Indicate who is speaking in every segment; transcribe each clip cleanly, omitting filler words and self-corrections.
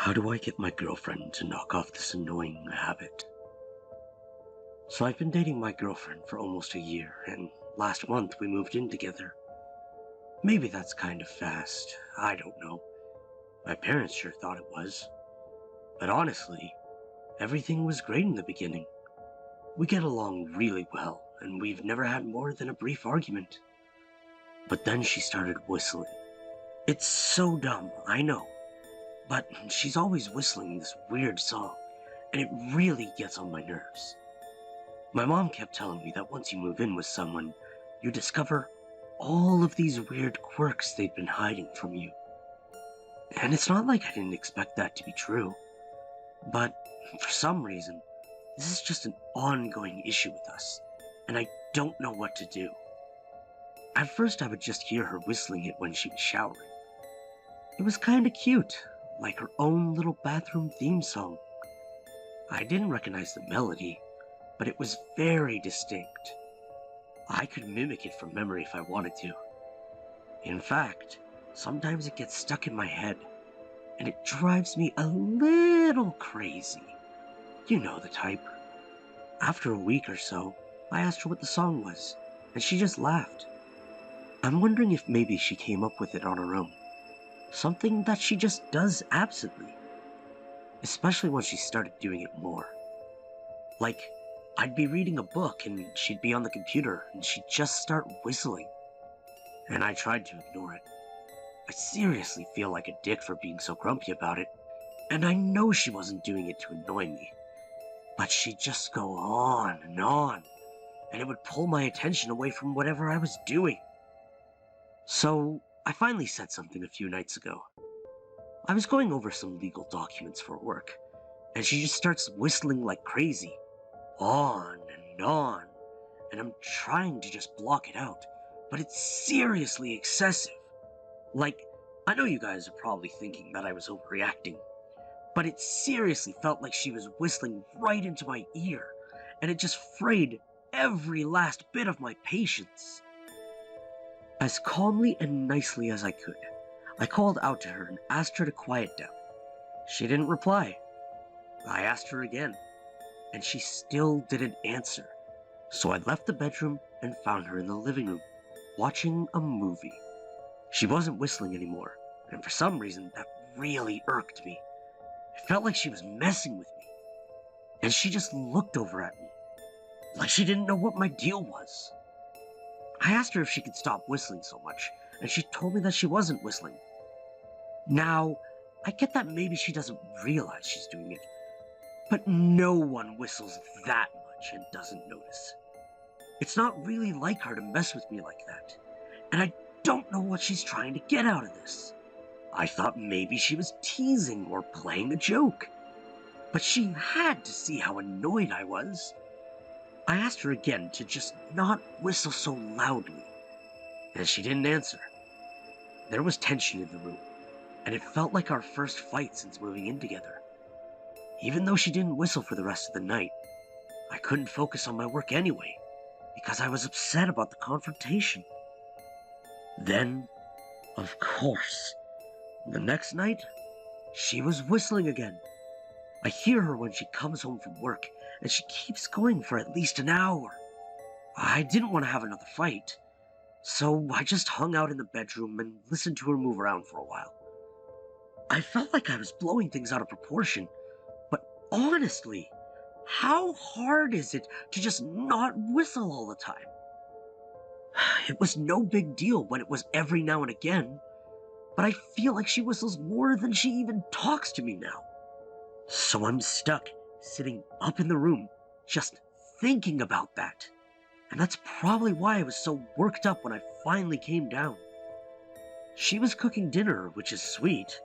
Speaker 1: How do I get my girlfriend to knock off this annoying habit? So I've been dating my girlfriend for almost a year, and last month we moved in together. Maybe that's kind of fast, I don't know. My parents sure thought it was. But honestly, everything was great in the beginning. We get along really well, and we've never had more than a brief argument. But then she started whistling. It's so dumb, I know. But she's always whistling this weird song, and it really gets on my nerves. My mom kept telling me that once you move in with someone, you discover all of these weird quirks they've been hiding from you. And it's not like I didn't expect that to be true. But for some reason, this is just an ongoing issue with us, and I don't know what to do. At first I would just hear her whistling it when she was showering. It was kinda cute, like her own little bathroom theme song. I didn't recognize the melody, but it was very distinct. I could mimic it from memory if I wanted to. In fact, sometimes it gets stuck in my head, and it drives me a little crazy. You know the type. After a week or so, I asked her what the song was, and she just laughed. I'm wondering if maybe she came up with it on her own. Something that she just does absently. Especially when she started doing it more. Like, I'd be reading a book and she'd be on the computer and she'd just start whistling. And I tried to ignore it. I seriously feel like a dick for being so grumpy about it, and I know she wasn't doing it to annoy me. But she'd just go on, and it would pull my attention away from whatever I was doing. So, I finally said something a few nights ago. I was going over some legal documents for work, and she just starts whistling like crazy. On, and I'm trying to just block it out, but it's seriously excessive. Like, I know you guys are probably thinking that I was overreacting, but it seriously felt like she was whistling right into my ear, and it just frayed every last bit of my patience. As calmly and nicely as I could, I called out to her and asked her to quiet down. She didn't reply. I asked her again, and she still didn't answer. So I left the bedroom and found her in the living room, watching a movie. She wasn't whistling anymore, and for some reason that really irked me. It felt like she was messing with me, and she just looked over at me, like she didn't know what my deal was. I asked her if she could stop whistling so much, and she told me that she wasn't whistling. Now, I get that maybe she doesn't realize she's doing it, but no one whistles that much and doesn't notice. It's not really like her to mess with me like that, and I don't know what she's trying to get out of this. I thought maybe she was teasing or playing a joke, but she had to see how annoyed I was. I asked her again to just not whistle so loudly, and she didn't answer. There was tension in the room, and it felt like our first fight since moving in together. Even though she didn't whistle for the rest of the night, I couldn't focus on my work anyway, because I was upset about the confrontation. Then, of course, the next night, she was whistling again. I hear her when she comes home from work, and she keeps going for at least an hour. I didn't want to have another fight, so I just hung out in the bedroom and listened to her move around for a while. I felt like I was blowing things out of proportion, but honestly, how hard is it to just not whistle all the time? It was no big deal when it was every now and again, but I feel like she whistles more than she even talks to me now. So I'm stuck, sitting up in the room, just thinking about that. And that's probably why I was so worked up when I finally came down. She was cooking dinner, which is sweet,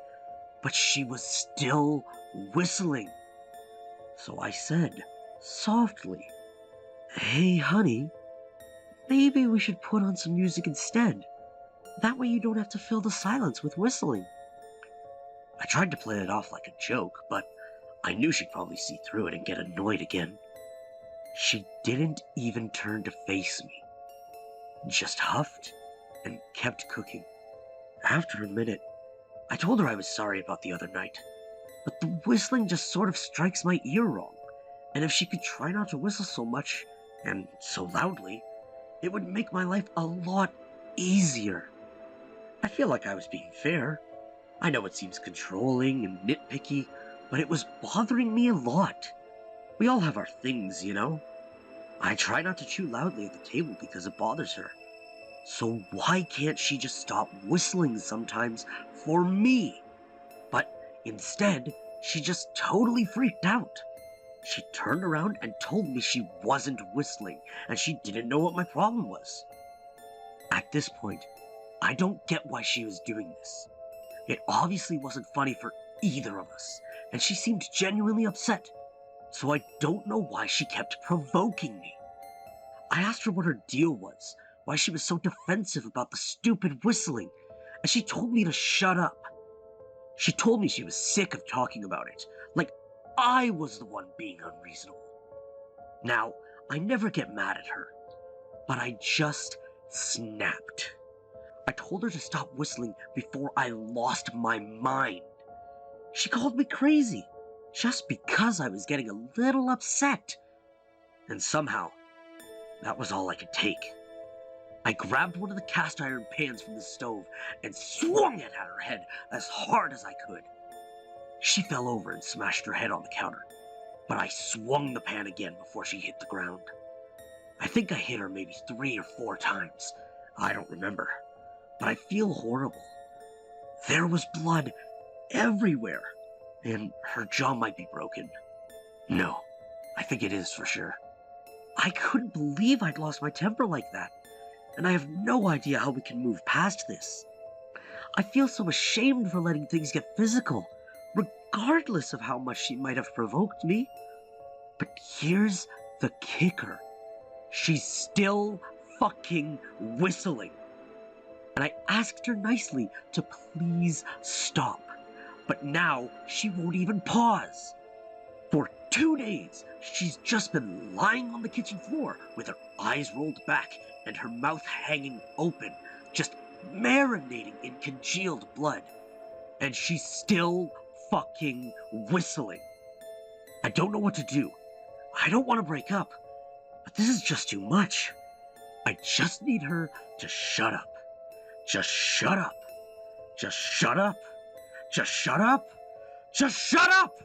Speaker 1: but she was still whistling. So I said, softly, "Hey, honey, maybe we should put on some music instead. That way you don't have to fill the silence with whistling." I tried to play it off like a joke, but I knew she'd probably see through it and get annoyed again. She didn't even turn to face me, just huffed and kept cooking. After a minute, I told her I was sorry about the other night, but the whistling just sort of strikes my ear wrong. And if she could try not to whistle so much, and so loudly, it would make my life a lot easier. I feel like I was being fair. I know it seems controlling and nitpicky, but it was bothering me a lot. We all have our things, you know? I try not to chew loudly at the table because it bothers her. So why can't she just stop whistling sometimes for me? But instead, she just totally freaked out. She turned around and told me she wasn't whistling, and she didn't know what my problem was. At this point, I don't get why she was doing this. It obviously wasn't funny for either of us, and she seemed genuinely upset. So I don't know why she kept provoking me. I asked her what her deal was, why she was so defensive about the stupid whistling, and she told me to shut up. She told me she was sick of talking about it, like I was the one being unreasonable. Now, I never get mad at her, but I just snapped. I told her to stop whistling before I lost my mind. She called me crazy, just because I was getting a little upset. And somehow, that was all I could take. I grabbed one of the cast iron pans from the stove and swung it at her head as hard as I could. She fell over and smashed her head on the counter, but I swung the pan again before she hit the ground. I think I hit her maybe 3 or 4 times. I don't remember, but I feel horrible. There was blood everywhere, and her jaw might be broken. No, I think it is for sure. I couldn't believe I'd lost my temper like that, and I have no idea how we can move past this. I feel so ashamed for letting things get physical, regardless of how much she might have provoked me. But here's the kicker. She's still fucking whistling. And I asked her nicely to please stop. But now she won't even pause. For 2 days, she's just been lying on the kitchen floor with her eyes rolled back and her mouth hanging open, just marinating in congealed blood. And she's still fucking whistling. I don't know what to do. I don't want to break up, but this is just too much. I just need her to shut up. Just shut up. Just shut up. Just shut up. Just shut up!